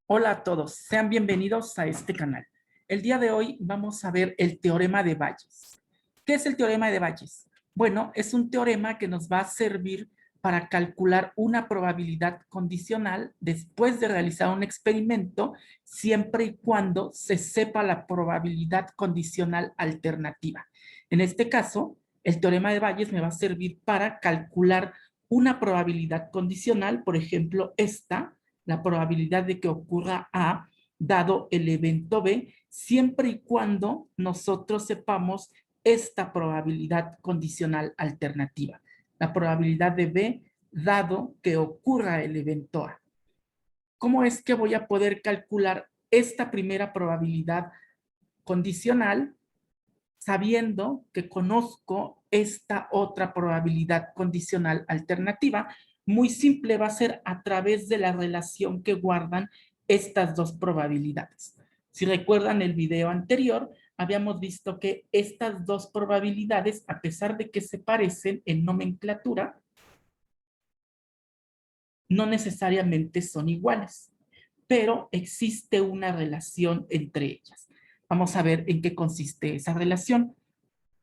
Hola a todos, sean bienvenidos a este canal. El día de hoy vamos a ver el teorema de Bayes. ¿Qué es el teorema de Bayes? Bueno, es un teorema que nos va a servir para calcular una probabilidad condicional después de realizar un experimento, siempre y cuando se sepa la probabilidad condicional alternativa. En este caso, el teorema de Bayes me va a servir para calcular una probabilidad condicional, por ejemplo, la probabilidad de que ocurra A dado el evento B, siempre y cuando nosotros sepamos esta probabilidad condicional alternativa, la probabilidad de B dado que ocurra el evento A. ¿Cómo es que voy a poder calcular esta primera probabilidad condicional sabiendo que conozco esta otra probabilidad condicional alternativa? Muy simple, va a ser a través de la relación que guardan estas dos probabilidades. Si recuerdan el video anterior, habíamos visto que estas dos probabilidades, a pesar de que se parecen en nomenclatura, no necesariamente son iguales, pero existe una relación entre ellas. Vamos a ver en qué consiste esa relación.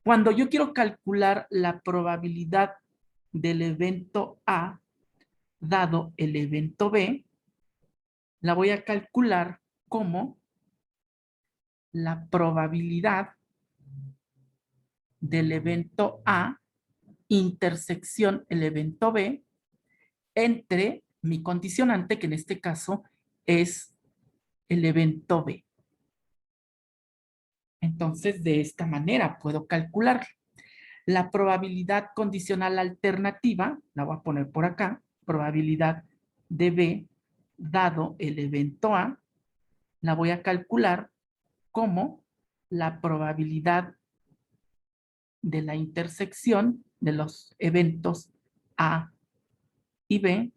Cuando yo quiero calcular la probabilidad del evento A dado el evento B, la voy a calcular como la probabilidad del evento A intersección el evento B entre mi condicionante, que en este caso es el evento B. Entonces, de esta manera puedo calcular la probabilidad condicional alternativa, la voy a poner por acá, probabilidad de B dado el evento A, la voy a calcular como la probabilidad de la intersección de los eventos A y B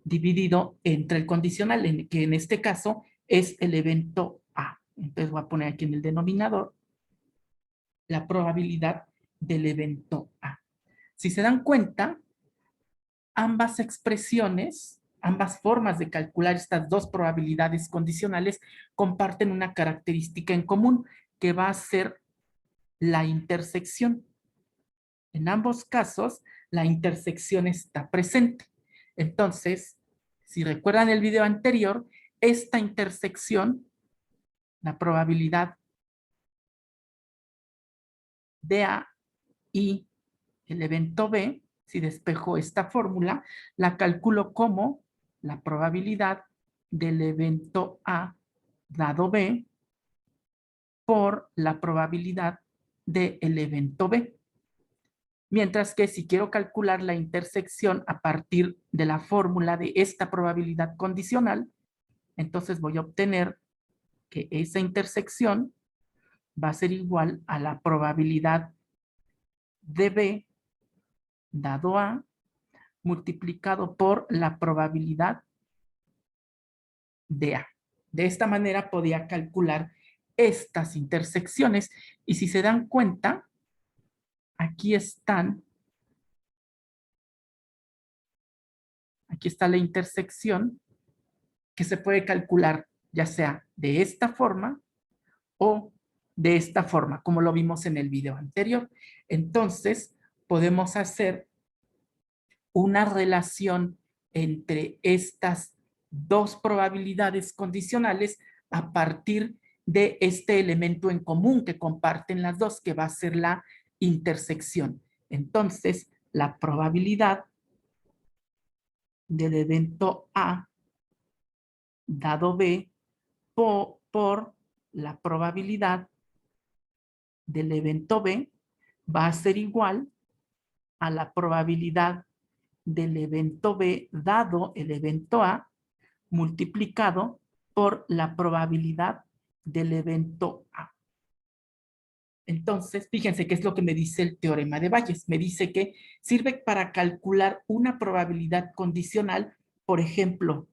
dividido entre el condicional, que en este caso es el evento A. Entonces voy a poner aquí en el denominador la probabilidad del evento A. Si se dan cuenta, ambas expresiones, ambas formas de calcular estas dos probabilidades condicionales comparten una característica en común, que va a ser la intersección. En ambos casos, la intersección está presente. Entonces, si recuerdan el video anterior, esta intersección, la probabilidad de A y el evento B, si despejo esta fórmula, la calculo como la probabilidad del evento A dado B por la probabilidad del evento B. Mientras que si quiero calcular la intersección a partir de la fórmula de esta probabilidad condicional, entonces voy a obtener que esa intersección va a ser igual a la probabilidad de B dado A multiplicado por la probabilidad de A. De esta manera podía calcular estas intersecciones y si se dan cuenta, aquí está la intersección que se puede calcular ya sea de esta forma o de esta forma, como lo vimos en el video anterior. Entonces, podemos hacer una relación entre estas dos probabilidades condicionales a partir de este elemento en común que comparten las dos, que va a ser la intersección. Entonces, la probabilidad del evento A dado B por la probabilidad del evento B va a ser igual a la probabilidad del evento B dado el evento A multiplicado por la probabilidad del evento A. Entonces, fíjense qué es lo que me dice el teorema de Bayes. Me dice que sirve para calcular una probabilidad condicional, por ejemplo,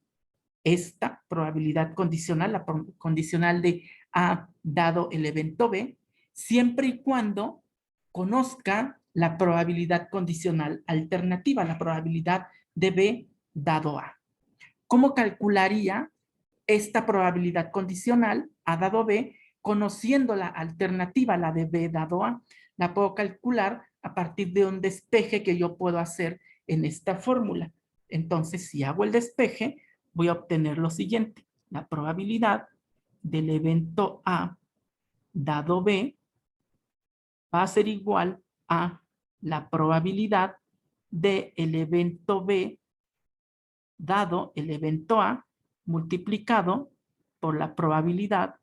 esta probabilidad condicional, la condicional de A dado el evento B, siempre y cuando conozca la probabilidad condicional alternativa, la probabilidad de B dado A. ¿Cómo calcularía esta probabilidad condicional, A dado B, conociendo la alternativa, la de B dado A, la puedo calcular a partir de un despeje que yo puedo hacer en esta fórmula. Entonces, si hago el despeje, voy a obtener lo siguiente. La probabilidad del evento A dado B va a ser igual a la probabilidad del evento B dado el evento A multiplicado por la probabilidad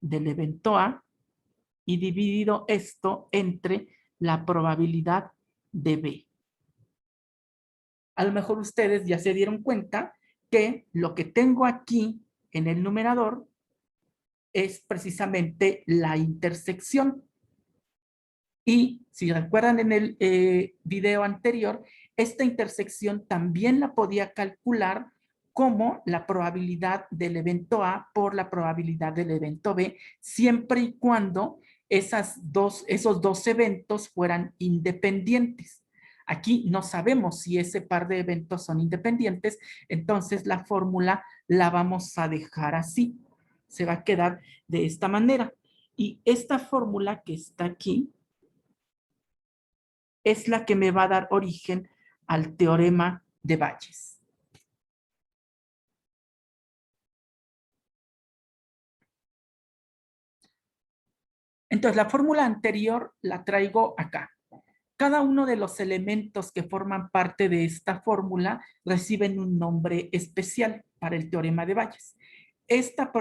del evento A y dividido esto entre la probabilidad de B. A lo mejor ustedes ya se dieron cuenta que lo que tengo aquí en el numerador es precisamente la intersección. Y si recuerdan en el video anterior, esta intersección también la podía calcular como la probabilidad del evento A por la probabilidad del evento B, siempre y cuando esos dos eventos fueran independientes. Aquí no sabemos si ese par de eventos son independientes, entonces la fórmula la vamos a dejar así. Se va a quedar de esta manera. Y esta fórmula que está aquí es la que me va a dar origen al teorema de Bayes. Entonces, la fórmula anterior la traigo acá. Cada uno de los elementos que forman parte de esta fórmula reciben un nombre especial para el teorema de Bayes. Esta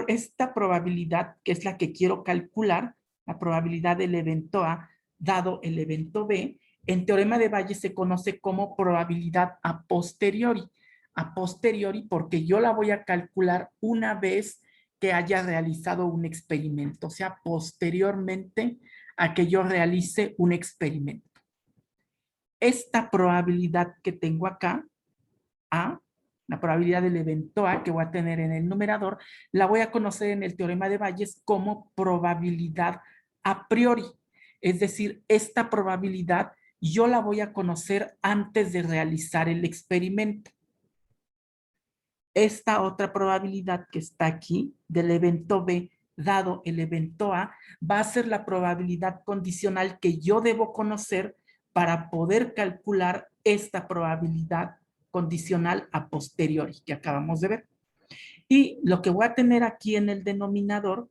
probabilidad, que es la que quiero calcular, la probabilidad del evento A dado el evento B, en teorema de Bayes se conoce como probabilidad a posteriori. A posteriori porque yo la voy a calcular una vez que haya realizado un experimento, o sea, posteriormente a que yo realice un experimento. Esta probabilidad que tengo acá, A, la probabilidad del evento A que voy a tener en el numerador, la voy a conocer en el teorema de Bayes como probabilidad a priori. Es decir, esta probabilidad yo la voy a conocer antes de realizar el experimento. Esta otra probabilidad que está aquí del evento B dado el evento A va a ser la probabilidad condicional que yo debo conocer para poder calcular esta probabilidad condicional a posteriori que acabamos de ver. Y lo que voy a tener aquí en el denominador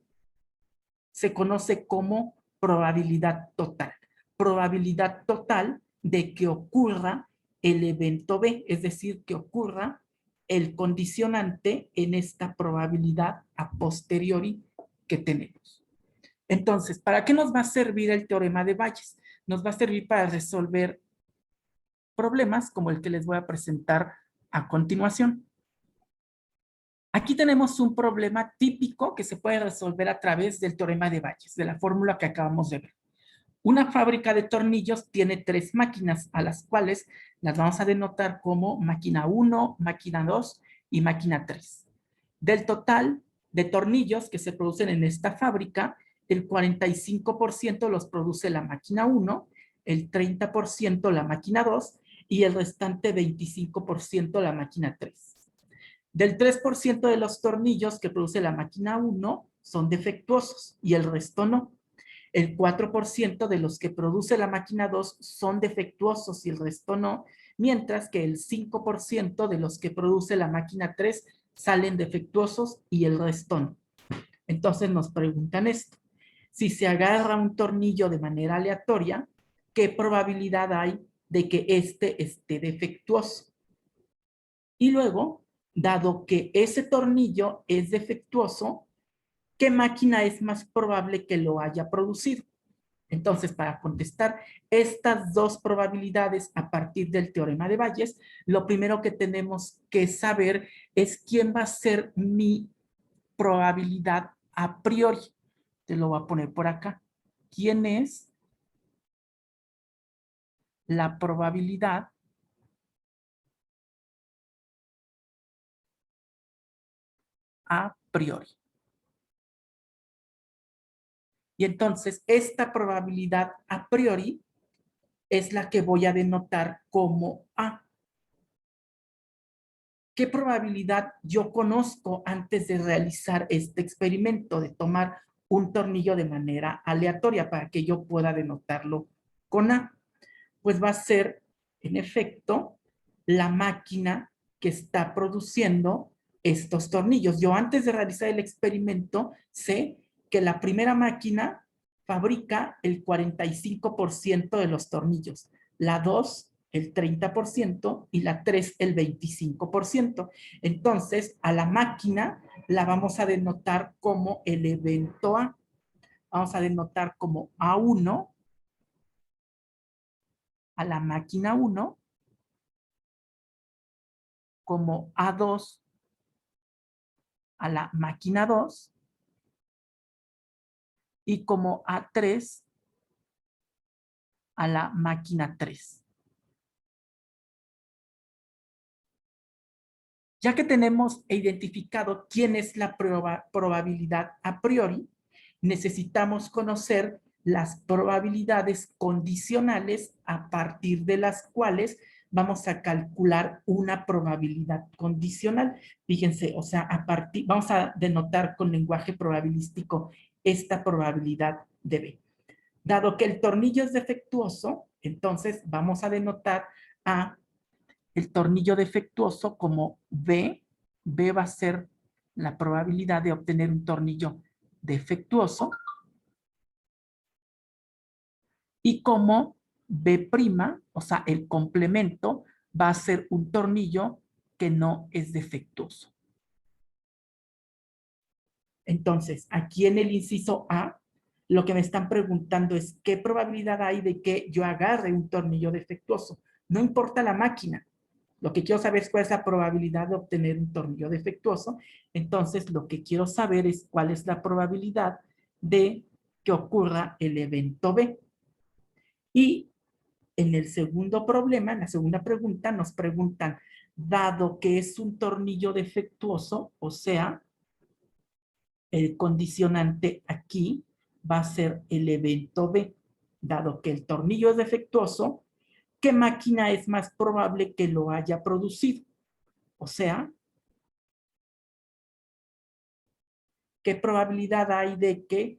se conoce como probabilidad total. Probabilidad total de que ocurra el evento B, es decir, que ocurra el condicionante en esta probabilidad a posteriori que tenemos. Entonces, ¿para qué nos va a servir el teorema de Bayes? Nos va a servir para resolver problemas como el que les voy a presentar a continuación. Aquí tenemos un problema típico que se puede resolver a través del teorema de Bayes, de la fórmula que acabamos de ver. Una fábrica de tornillos tiene 3 máquinas, a las cuales las vamos a denotar como máquina 1, máquina 2 y máquina 3. Del total de tornillos que se producen en esta fábrica, el 45% los produce la máquina 1, el 30% la máquina 2 y el restante 25% la máquina 3. Del 3% de los tornillos que produce la máquina 1 son defectuosos y el resto no. El 4% de los que produce la máquina 2 son defectuosos y el resto no, mientras que el 5% de los que produce la máquina 3 salen defectuosos y el resto no. Entonces nos preguntan esto. Si se agarra un tornillo de manera aleatoria, ¿qué probabilidad hay de que éste esté defectuoso? Y luego, dado que ese tornillo es defectuoso, ¿qué máquina es más probable que lo haya producido? Entonces, para contestar estas dos probabilidades a partir del teorema de Bayes, lo primero que tenemos que saber es quién va a ser mi probabilidad a priori. Te lo voy a poner por acá. ¿Quién es la probabilidad a priori? Y entonces, esta probabilidad a priori es la que voy a denotar como A. ¿qué probabilidad yo conozco antes de realizar este experimento, de tomar un tornillo de manera aleatoria para que yo pueda denotarlo con A? Pues va a ser, en efecto, la máquina que está produciendo estos tornillos. Yo antes de realizar el experimento sé que la primera máquina fabrica el 45% de los tornillos, la 2 el 30% y la 3 el 25%. Entonces, a la máquina la vamos a denotar como el evento A. Vamos a denotar como A1 a la máquina 1, como A2 a la máquina 2 y como A3 a la máquina 3. Ya que tenemos identificado quién es la probabilidad a priori, necesitamos conocer las probabilidades condicionales a partir de las cuales vamos a calcular una probabilidad condicional. Fíjense, o sea, vamos a denotar con lenguaje probabilístico esta probabilidad de B. Dado que el tornillo es defectuoso, entonces vamos a denotar a el tornillo defectuoso como B. B va a ser la probabilidad de obtener un tornillo defectuoso. Y como B', o sea, el complemento, va a ser un tornillo que no es defectuoso. Entonces, aquí en el inciso A, lo que me están preguntando es qué probabilidad hay de que yo agarre un tornillo defectuoso. No importa la máquina. Lo que quiero saber es cuál es la probabilidad de obtener un tornillo defectuoso. Entonces, lo que quiero saber es cuál es la probabilidad de que ocurra el evento B. Y en el segundo problema, en la segunda pregunta, nos preguntan, dado que es un tornillo defectuoso, o sea, el condicionante aquí va a ser el evento B. Dado que el tornillo es defectuoso, ¿qué máquina es más probable que lo haya producido? O sea, ¿qué probabilidad hay de que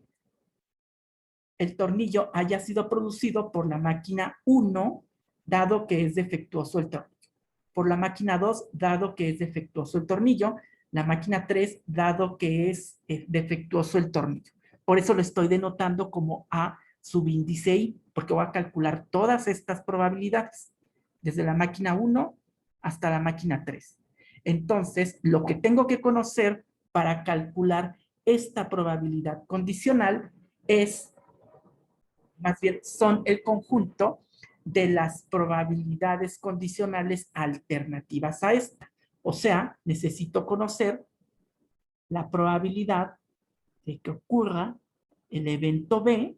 el tornillo haya sido producido por la máquina 1, dado que es defectuoso el tornillo? Por la máquina 2, dado que es defectuoso el tornillo. La máquina 3, dado que es defectuoso el tornillo. Por eso lo estoy denotando como A subíndice I, porque voy a calcular todas estas probabilidades, desde la máquina 1 hasta la máquina 3. Entonces, lo que tengo que conocer para calcular esta probabilidad condicional es, más bien, son el conjunto de las probabilidades condicionales alternativas a esta. O sea, necesito conocer la probabilidad de que ocurra el evento B,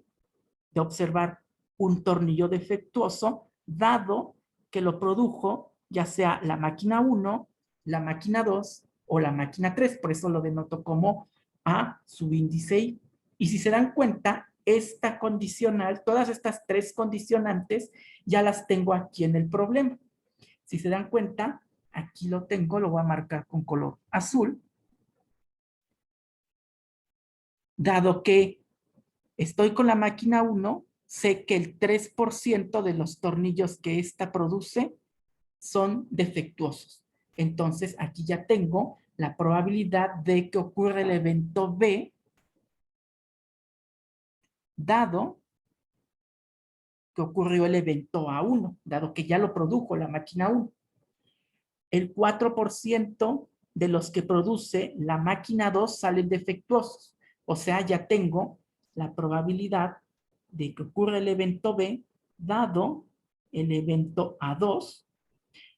de observar un tornillo defectuoso, dado que lo produjo ya sea la máquina 1, la máquina 2 o la máquina 3. Por eso lo denoto como A subíndice I. Y si se dan cuenta, esta condicional, todas estas tres condicionantes, ya las tengo aquí en el problema. Si se dan cuenta, aquí lo tengo, lo voy a marcar con color azul. Dado que estoy con la máquina 1, sé que el 3% de los tornillos que ésta produce son defectuosos. Entonces, aquí ya tengo la probabilidad de que ocurra el evento B, dado que ocurrió el evento A1, dado que ya lo produjo la máquina 1. El 4% de los que produce la máquina 2 salen defectuosos. O sea, ya tengo la probabilidad de que ocurra el evento B, dado el evento A2,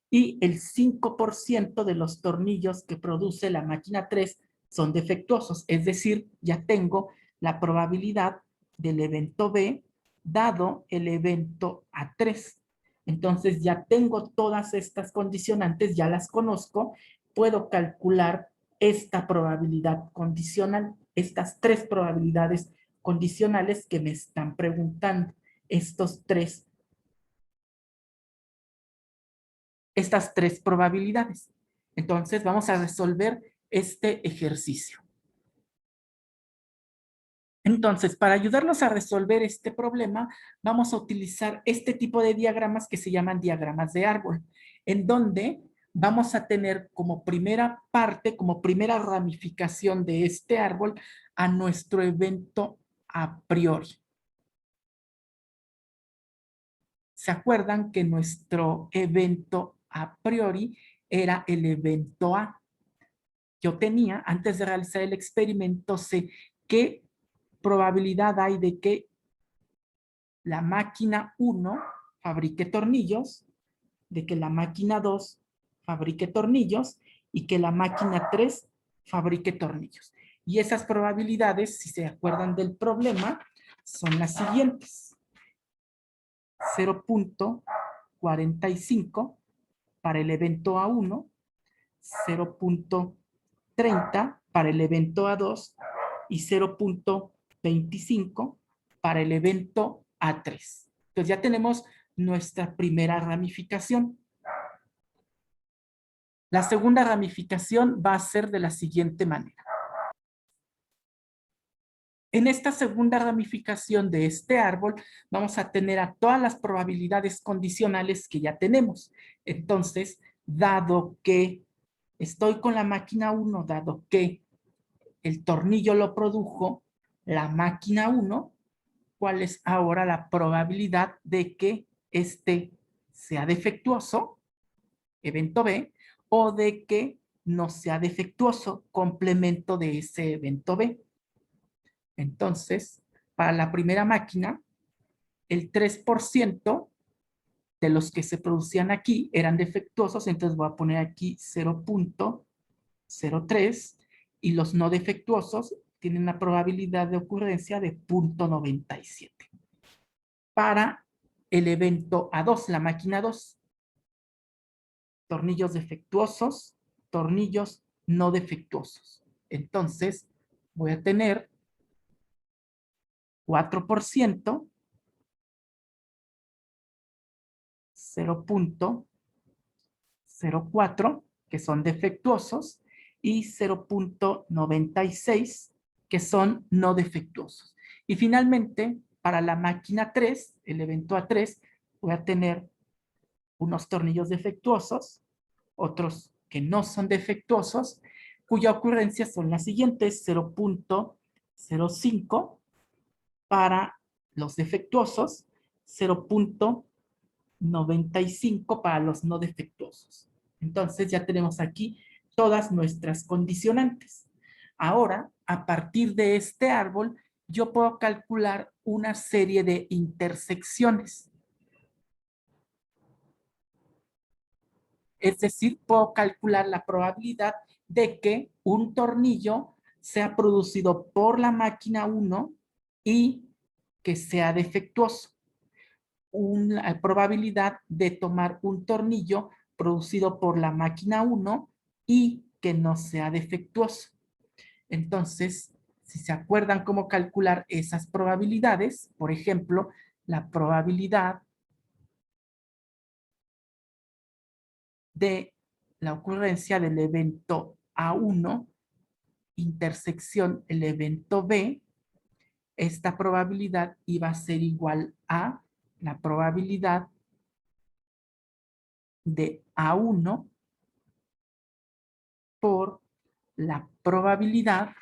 y el 5% de los tornillos que produce la máquina 3 son defectuosos. Es decir, ya tengo la probabilidad del evento B dado el evento A3. Entonces ya tengo todas estas condicionantes, ya las conozco, puedo calcular esta probabilidad condicional, estas tres probabilidades condicionales que me están preguntando, estas tres probabilidades. Entonces, vamos a resolver este ejercicio. Entonces, para ayudarnos a resolver este problema, vamos a utilizar este tipo de diagramas que se llaman diagramas de árbol, en donde vamos a tener como primera parte, como primera ramificación de este árbol a nuestro evento a priori. ¿Se acuerdan que nuestro evento a priori era el evento A? Yo tenía, antes de realizar el experimento, sé qué probabilidad hay de que la máquina 1 fabrique tornillos, de que la máquina 2 fabrique tornillos y que la máquina 3 fabrique tornillos. Y esas probabilidades, si se acuerdan del problema, son las siguientes. 0.45 para el evento A1, 0.30 para el evento A2 y 0.25 para el evento A3. Entonces ya tenemos nuestra primera ramificación. La segunda ramificación va a ser de la siguiente manera. En esta segunda ramificación de este árbol vamos a tener a todas las probabilidades condicionales que ya tenemos. Entonces, dado que estoy con la máquina 1, dado que el tornillo lo produjo la máquina 1, ¿cuál es ahora la probabilidad de que este sea defectuoso, evento B, o de que no sea defectuoso, complemento de ese evento B? Entonces, para la primera máquina, el 3% de los que se producían aquí eran defectuosos, entonces voy a poner aquí 0.03 y los no defectuosos tienen una probabilidad de ocurrencia de 0.97. Para el evento A2, la máquina 2, tornillos defectuosos, tornillos no defectuosos. Entonces, voy a tener 4%, 0.04, que son defectuosos, y 0.96, que son no defectuosos. Y finalmente, para la máquina 3, el evento A3, voy a tener unos tornillos defectuosos, otros que no son defectuosos, cuya ocurrencia son las siguientes: 0.05 para los defectuosos, 0.95 para los no defectuosos. Entonces ya tenemos aquí todas nuestras condicionantes. Ahora, a partir de este árbol, yo puedo calcular una serie de intersecciones. Es decir, puedo calcular la probabilidad de que un tornillo sea producido por la máquina 1 y que sea defectuoso. Una probabilidad de tomar un tornillo producido por la máquina 1 y que no sea defectuoso. Entonces, si se acuerdan cómo calcular esas probabilidades, por ejemplo, la probabilidad de la ocurrencia del evento A1 intersección el evento B, esta probabilidad iba a ser igual a la probabilidad de A1 por la probabilidad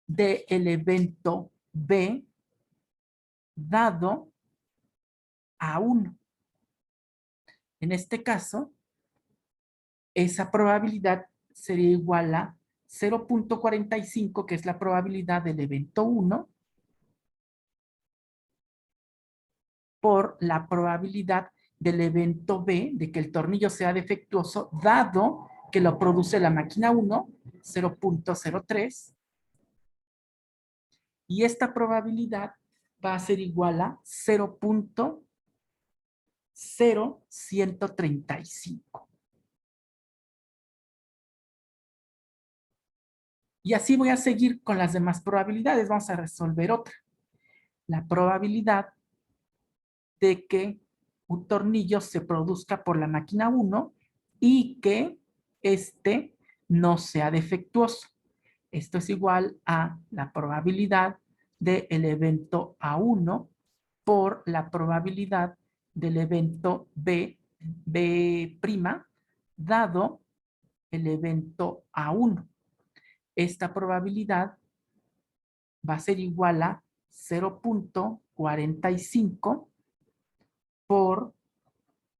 del evento B dado A1. En este caso, esa probabilidad sería igual a 0.45, que es la probabilidad del evento 1, por la probabilidad del evento B, de que el tornillo sea defectuoso, dado que lo produce la máquina 1, 0.03, y esta probabilidad va a ser igual a 0.0135. Y así voy a seguir con las demás probabilidades. Vamos a resolver otra. La probabilidad de que un tornillo se produzca por la máquina 1 y que este no sea defectuoso. Esto es igual a la probabilidad del evento A1 por la probabilidad del evento B', dado el evento A1. Esta probabilidad va a ser igual a 0.45 por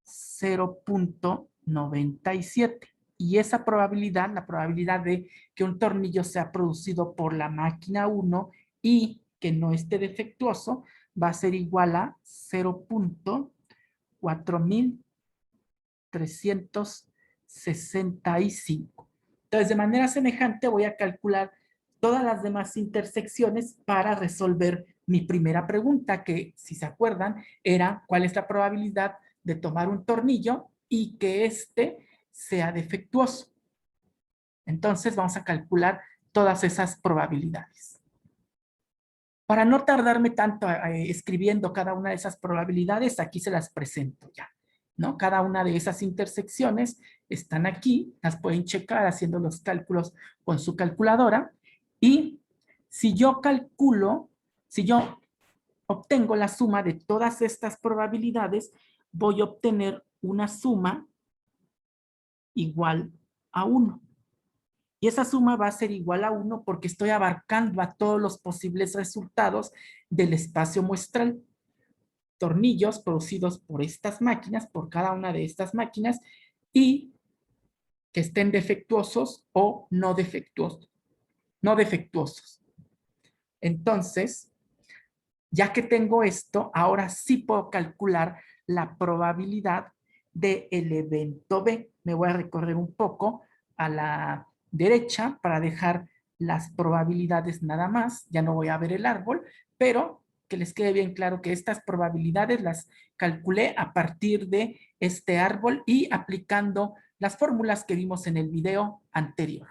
0.97. Y esa probabilidad, la probabilidad de que un tornillo sea producido por la máquina 1 y que no esté defectuoso, va a ser igual a 0.4365. Entonces, de manera semejante, voy a calcular todas las demás intersecciones para resolver mi primera pregunta, que, si se acuerdan, era ¿cuál es la probabilidad de tomar un tornillo y que éste sea defectuoso? Entonces, vamos a calcular todas esas probabilidades. Para no tardarme tanto escribiendo cada una de esas probabilidades, aquí se las presento ya, ¿no? Cada una de esas intersecciones están aquí, las pueden checar haciendo los cálculos con su calculadora. Y si yo calculo, si yo obtengo la suma de todas estas probabilidades, voy a obtener una suma igual a 1. Y esa suma va a ser igual a 1 porque estoy abarcando a todos los posibles resultados del espacio muestral. Tornillos producidos por estas máquinas, por cada una de estas máquinas, y que estén defectuosos o no defectuosos. No defectuosos. Entonces, ya que tengo esto, ahora sí puedo calcular la probabilidad del evento B. Me voy a recorrer un poco a la derecha para dejar las probabilidades nada más. Ya no voy a ver el árbol, pero que les quede bien claro que estas probabilidades las calculé a partir de este árbol y aplicando las fórmulas que vimos en el video anterior.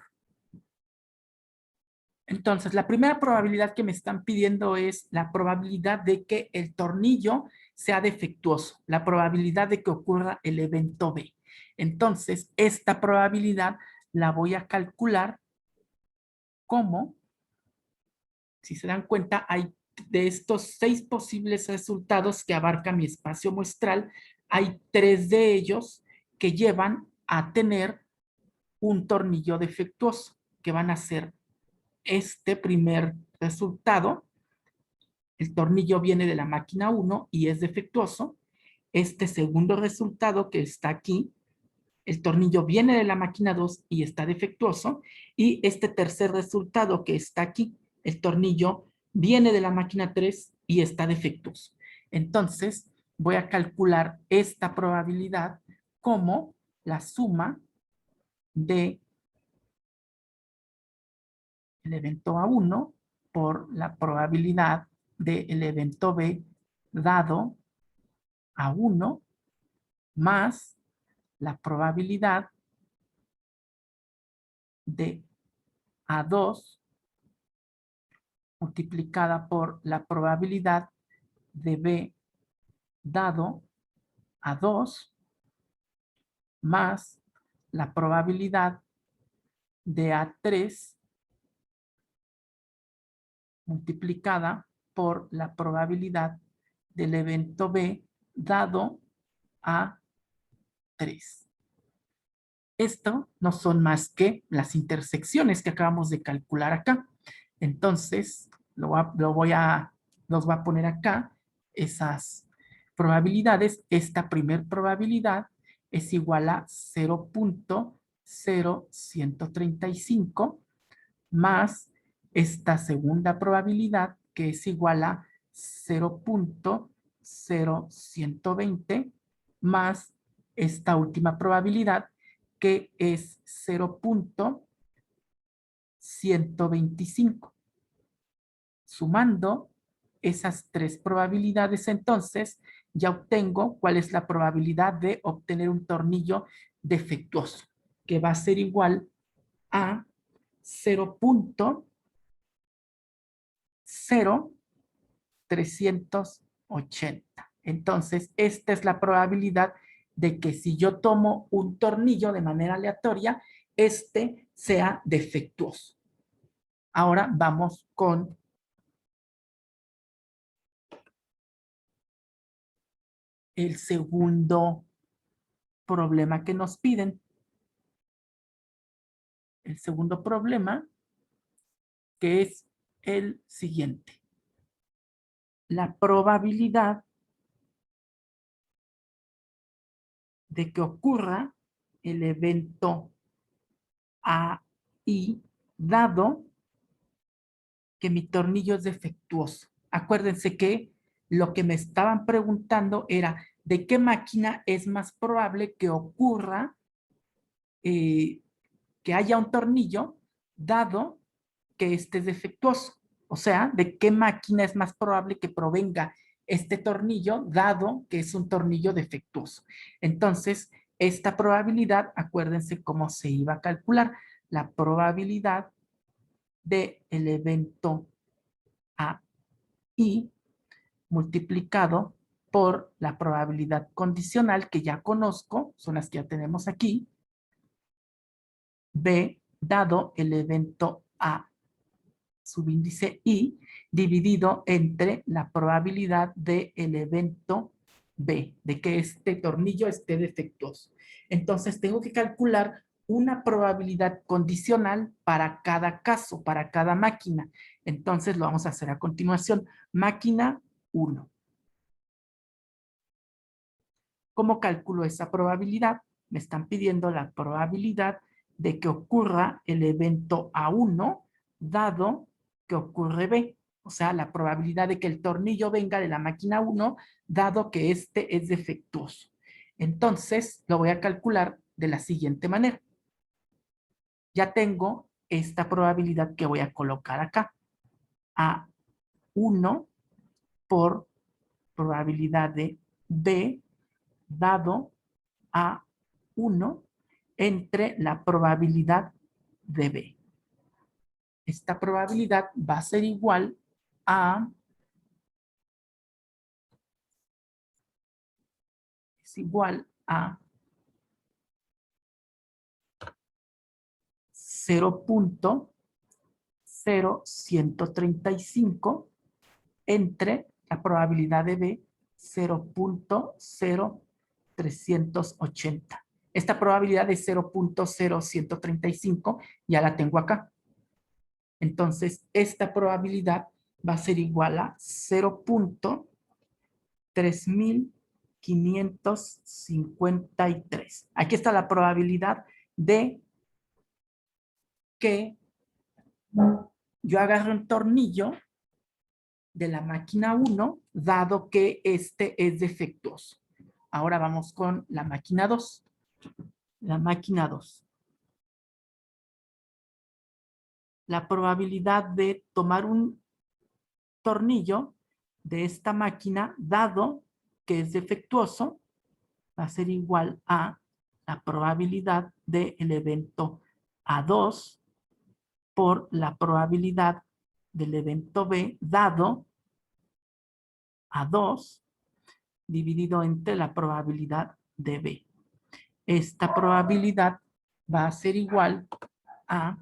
Entonces, la primera probabilidad que me están pidiendo es la probabilidad de que el tornillo sea defectuoso, la probabilidad de que ocurra el evento B. Entonces, esta probabilidad la voy a calcular como, si se dan cuenta, hay de estos 6 posibles resultados que abarca mi espacio muestral, hay 3 de ellos que llevan a tener un tornillo defectuoso, que van a ser este primer resultado. El tornillo viene de la máquina 1 y es defectuoso. Este segundo resultado que está aquí, el tornillo viene de la máquina 2 y está defectuoso. Y este tercer resultado que está aquí, el tornillo viene de la máquina 3 y está defectuoso. Entonces, voy a calcular esta probabilidad como la suma de el evento A1 por la probabilidad del evento B dado A1 más la probabilidad de A2 multiplicada por la probabilidad de B dado A2 más la probabilidad de A3 multiplicada por la probabilidad del evento B dado A3. Esto no son más que las intersecciones que acabamos de calcular acá. Entonces, los voy a poner acá, esas probabilidades. Esta primer probabilidad es igual a 0.0135 más esta segunda probabilidad que es igual a 0.0120 más esta última probabilidad que es 0.125. Sumando esas 3 probabilidades, entonces ya obtengo cuál es la probabilidad de obtener un tornillo defectuoso, que va a ser igual a 0.0380. Entonces, esta es la probabilidad de que si yo tomo un tornillo de manera aleatoria, este sea defectuoso. Ahora vamos con el segundo problema que nos piden. El segundo problema, que es el siguiente. La probabilidad de que ocurra el evento AI, dado que mi tornillo es defectuoso. Acuérdense que lo que me estaban preguntando era de qué máquina es más probable que ocurra que haya un tornillo dado que este es defectuoso. O sea, de qué máquina es más probable que provenga este tornillo dado que es un tornillo defectuoso. Entonces, esta probabilidad, acuérdense cómo se iba a calcular. La probabilidad del evento AI multiplicado por la probabilidad condicional que ya conozco, son las que ya tenemos aquí, B dado el evento A subíndice I dividido entre la probabilidad del evento B, de que este tornillo esté defectuoso. Entonces tengo que calcular una probabilidad condicional para cada caso, para cada máquina. Entonces lo vamos a hacer a continuación. Máquina 1. ¿Cómo calculo esa probabilidad? Me están pidiendo la probabilidad de que ocurra el evento A1 dado que ocurre B. O sea, la probabilidad de que el tornillo venga de la máquina 1 dado que este es defectuoso. Entonces, lo voy a calcular de la siguiente manera. Ya tengo esta probabilidad que voy a colocar acá. A1 por probabilidad de B dado A1 entre la probabilidad de B. Esta probabilidad va a ser igual a, es igual a 0.0135 entre la probabilidad de B 0.0380. Esta probabilidad de 0.0135 ya la tengo acá. Entonces, esta probabilidad va a ser igual a 0.3553. Aquí está la probabilidad de que yo agarre un tornillo de la máquina 1, dado que este es defectuoso. Ahora vamos con la máquina 2. La máquina 2. La probabilidad de tomar un tornillo de esta máquina, dado que es defectuoso, va a ser igual a la probabilidad del evento A2 por la probabilidad del evento B dado A2 dividido entre la probabilidad de B. Esta probabilidad va a ser igual a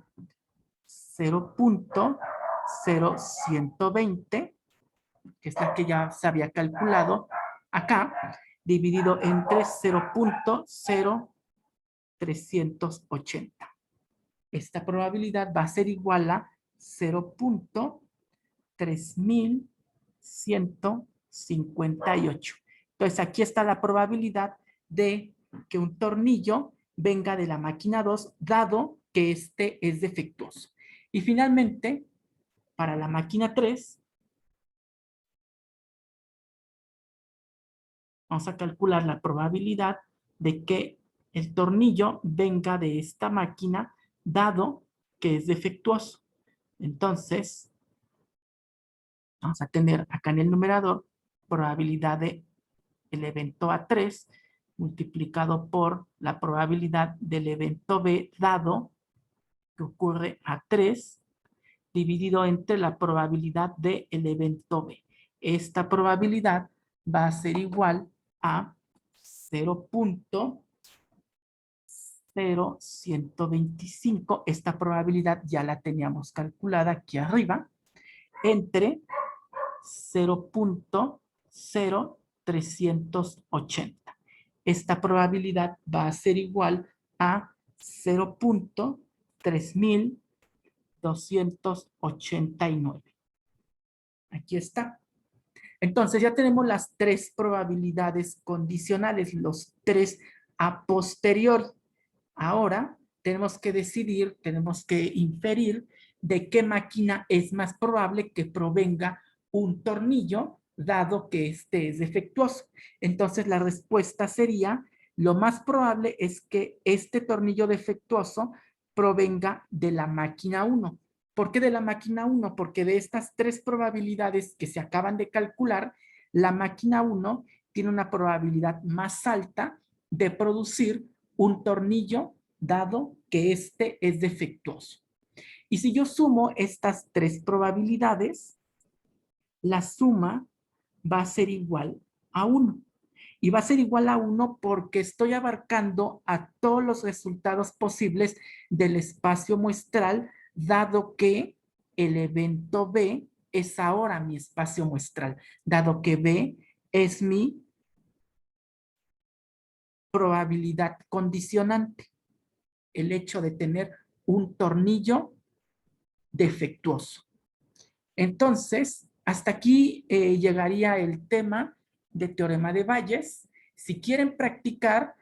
0.0120, que es la que ya se había calculado acá, dividido entre 0.0380. Esta probabilidad va a ser igual a 0.3158. Entonces, aquí está la probabilidad de que un tornillo venga de la máquina 2, dado que este es defectuoso. Y finalmente, para la máquina 3, vamos a calcular la probabilidad de que el tornillo venga de esta máquina, dado que es defectuoso. Entonces, vamos a tener acá en el numerador probabilidad de el evento A3 multiplicado por la probabilidad del evento B dado que ocurre A3 dividido entre la probabilidad del evento B. Esta probabilidad va a ser igual a 0.0125. Esta probabilidad ya la teníamos calculada aquí arriba, entre 0.0380. Esta probabilidad va a ser igual a 0.3289. Aquí está. Entonces ya tenemos las tres probabilidades condicionales, los tres a posteriori. Ahora tenemos que decidir, tenemos que inferir de qué máquina es más probable que provenga un tornillo, dado que este es defectuoso. Entonces la respuesta sería, lo más probable es que este tornillo defectuoso provenga de la máquina 1. ¿Por qué de la máquina 1? Porque de estas tres probabilidades que se acaban de calcular, la máquina 1 tiene una probabilidad más alta de producir un tornillo, dado que este es defectuoso. Y si yo sumo estas tres probabilidades, la suma va a ser igual a 1. Y va a ser igual a 1 porque estoy abarcando a todos los resultados posibles del espacio muestral, dado que el evento B es ahora mi espacio muestral, dado que B es mi probabilidad condicionante, el hecho de tener un tornillo defectuoso. Entonces, hasta aquí llegaría el tema de teorema de Bayes. Si quieren practicar,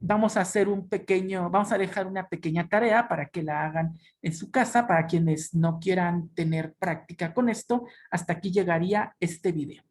vamos a hacer vamos a dejar una pequeña tarea para que la hagan en su casa, para quienes no quieran tener práctica con esto. Hasta aquí llegaría este video.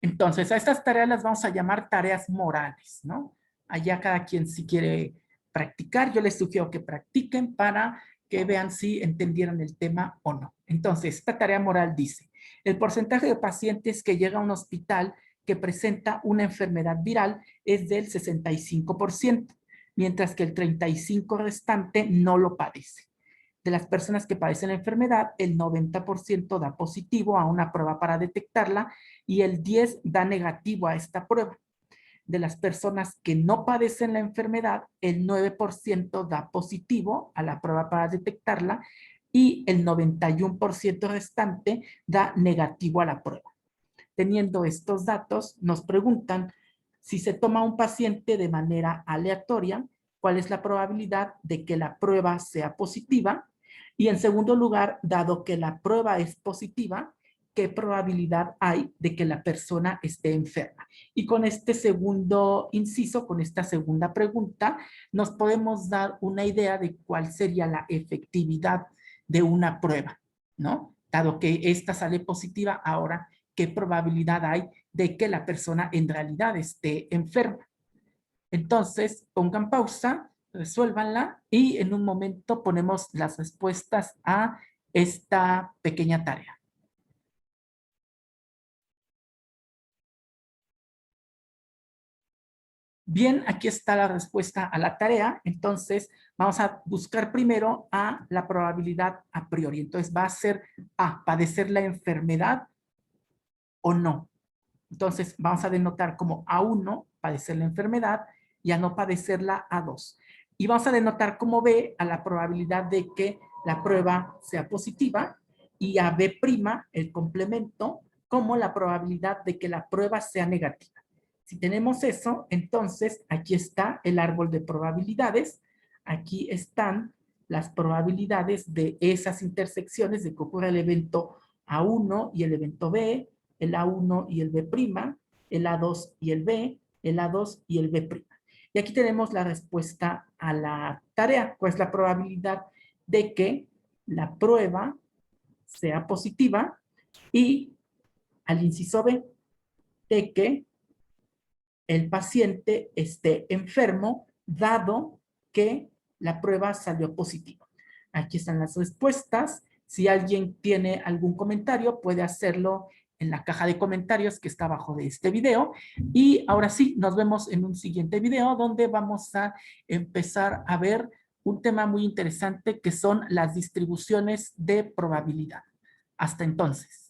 Entonces, a estas tareas las vamos a llamar tareas morales, ¿no? Allá cada quien si quiere practicar, yo les sugiero que practiquen para que vean si entendieron el tema o no. Entonces, esta tarea moral dice, el porcentaje de pacientes que llega a un hospital que presenta una enfermedad viral es del 65%, mientras que el 35% restante no lo padece. De las personas que padecen la enfermedad, el 90% da positivo a una prueba para detectarla y el 10% da negativo a esta prueba. De las personas que no padecen la enfermedad, el 9% da positivo a la prueba para detectarla y el 91% restante da negativo a la prueba. Teniendo estos datos, nos preguntan si se toma un paciente de manera aleatoria, ¿cuál es la probabilidad de que la prueba sea positiva? Y en segundo lugar, dado que la prueba es positiva, ¿qué probabilidad hay de que la persona esté enferma? Y con este segundo inciso, con esta segunda pregunta, nos podemos dar una idea de cuál sería la efectividad de una prueba, ¿no? Dado que esta sale positiva, ahora, ¿qué probabilidad hay de que la persona en realidad esté enferma? Entonces, pongan pausa, resuélvanla y en un momento ponemos las respuestas a esta pequeña tarea. Bien, aquí está la respuesta a la tarea. Entonces, vamos a buscar primero a la probabilidad a priori. Entonces, va a ser A, padecer la enfermedad o no. Entonces, vamos a denotar como A1, padecer la enfermedad, y a no padecerla A2. Y vamos a denotar como B a la probabilidad de que la prueba sea positiva y a B', el complemento, como la probabilidad de que la prueba sea negativa. Si tenemos eso, entonces aquí está el árbol de probabilidades. Aquí están las probabilidades de esas intersecciones de que ocurra el evento A1 y el evento B, el A1 y el B', el A2 y el B, el A2 y el B'. Y aquí tenemos la respuesta a la tarea. ¿Cuál es la probabilidad de que la prueba sea positiva? Y al inciso B, de que el paciente esté enfermo, dado que la prueba salió positiva. Aquí están las respuestas. Si alguien tiene algún comentario, puede hacerlo en la caja de comentarios que está abajo de este video. Y ahora sí, nos vemos en un siguiente video donde vamos a empezar a ver un tema muy interesante que son las distribuciones de probabilidad. Hasta entonces.